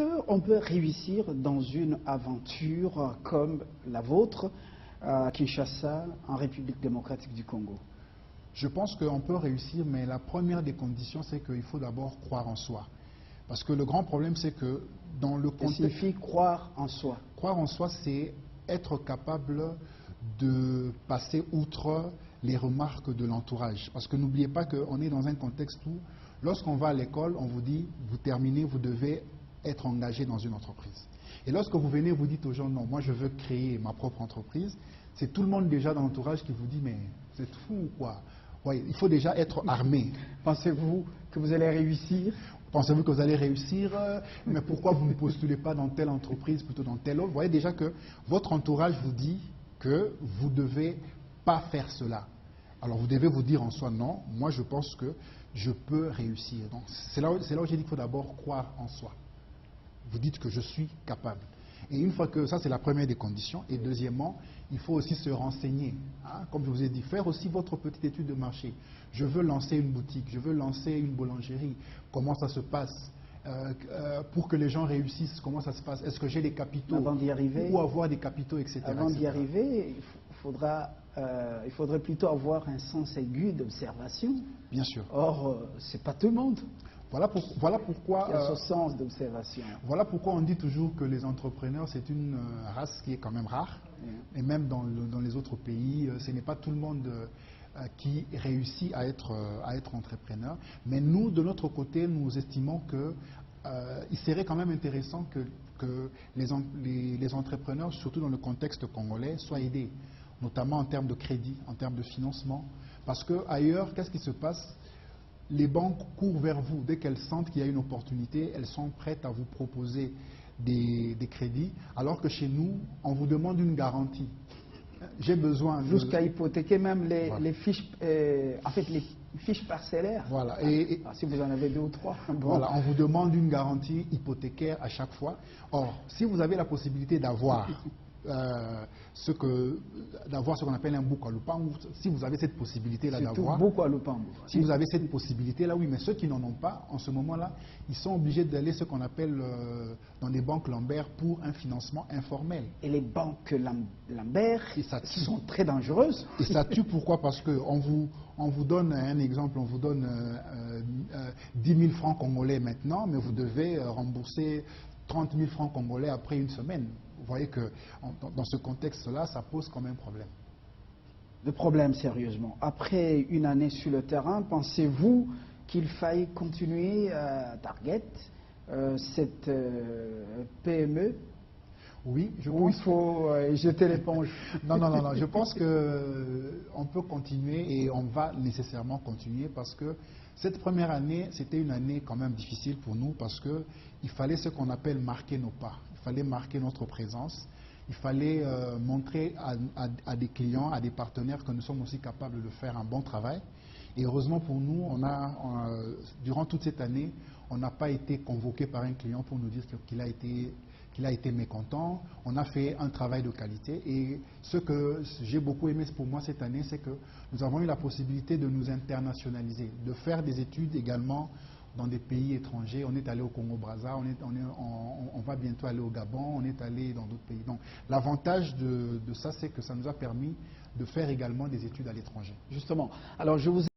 qu'on peut réussir dans une aventure comme la vôtre à Kinshasa, en République démocratique du Congo? Je pense qu'on peut réussir, mais la première des conditions, c'est qu'il faut d'abord croire en soi. Parce que le grand problème, c'est que dans le contexte... Ça signifie croire en soi. Croire en soi, c'est être capable de passer outre les remarques de l'entourage. Parce que n'oubliez pas qu'on est dans un contexte où, lorsqu'on va à l'école, on vous dit, vous terminez, vous devez être engagé dans une entreprise. Et lorsque vous venez, vous dites aux gens, non, moi je veux créer ma propre entreprise, c'est tout le monde déjà dans l'entourage qui vous dit, mais c'est fou ou quoi? Ouais, il faut déjà être armé. Pensez-vous que vous allez réussir? Pensez-vous que vous allez réussir? Mais pourquoi vous ne postulez pas dans telle entreprise plutôt dans telle autre? Vous voyez déjà que votre entourage vous dit que vous ne devez pas faire cela. Alors vous devez vous dire en soi, non, moi je pense que je peux réussir. Donc c'est là où j'ai dit qu'il faut d'abord croire en soi. Vous dites que je suis capable. Et une fois que ça, c'est la première des conditions. Et deuxièmement, il faut aussi se renseigner. Hein, comme je vous ai dit, faire aussi votre petite étude de marché. Je veux lancer une boutique, je veux lancer une boulangerie. Comment ça se passe? Pour que les gens réussissent, comment ça se passe? Est-ce que j'ai des capitaux? Avant d'y arriver, ou avoir des capitaux, etc. Avant d'y arriver, il faudrait plutôt avoir un sens aigu d'observation. Bien sûr. Or, c'est pas tout le monde. Voilà pourquoi il y a ce sens d'observation. Voilà pourquoi on dit toujours que les entrepreneurs, c'est une race qui est quand même rare. Et même dans les autres pays, ce n'est pas tout le monde qui réussit à être entrepreneur. Mais nous, de notre côté, nous estimons qu'il serait quand même intéressant que les entrepreneurs, surtout dans le contexte congolais, soient aidés, notamment en termes de crédit, en termes de financement. Parce qu'ailleurs, qu'est-ce qui se passe? Les banques courent vers vous. Dès qu'elles sentent qu'il y a une opportunité, elles sont prêtes à vous proposer des crédits, alors que chez nous, on vous demande une garantie. J'ai besoin... Jusqu'à hypothéquer même les fiches, les fiches parcellaires. Voilà. Si vous en avez 2 ou 3. Bon. Voilà, on vous demande une garantie hypothécaire à chaque fois. Or, si vous avez la possibilité d'avoir ce qu'on appelle un bouc à lupango, si vous avez cette possibilité-là d'avoir... Si vous avez cette possibilité-là, oui, mais ceux qui n'en ont pas, en ce moment-là, ils sont obligés d'aller ce qu'on appelle dans les banques Lambert pour un financement informel. Et les banques Lambert sont très dangereuses. Et ça tue, pourquoi? Parce qu'on vous donne un exemple, on vous donne 10 000 francs congolais maintenant, mais vous devez rembourser 30 000 francs congolais après une semaine. Vous voyez que dans ce contexte-là, ça pose quand même problème. Le problème, sérieusement. Après une année sur le terrain, pensez-vous qu'il faille continuer à target cette PME? Oui, je pense. Ou il faut jeter l'éponge? Non, je pense qu'on peut continuer et on va nécessairement continuer parce que cette première année, c'était une année quand même difficile pour nous parce qu'il fallait ce qu'on appelle marquer nos pas. Il fallait marquer notre présence. Il fallait montrer à des clients, à des partenaires que nous sommes aussi capables de faire un bon travail. Et heureusement pour nous, durant toute cette année, on n'a pas été convoqué par un client pour nous dire qu'il a été mécontent. On a fait un travail de qualité. Et ce que j'ai beaucoup aimé pour moi cette année, c'est que nous avons eu la possibilité de nous internationaliser, de faire des études également dans des pays étrangers. On est allé au Congo-Brazza, on va bientôt aller au Gabon, on est allé dans d'autres pays. Donc l'avantage de ça, c'est que ça nous a permis de faire également des études à l'étranger. Justement. Alors je vous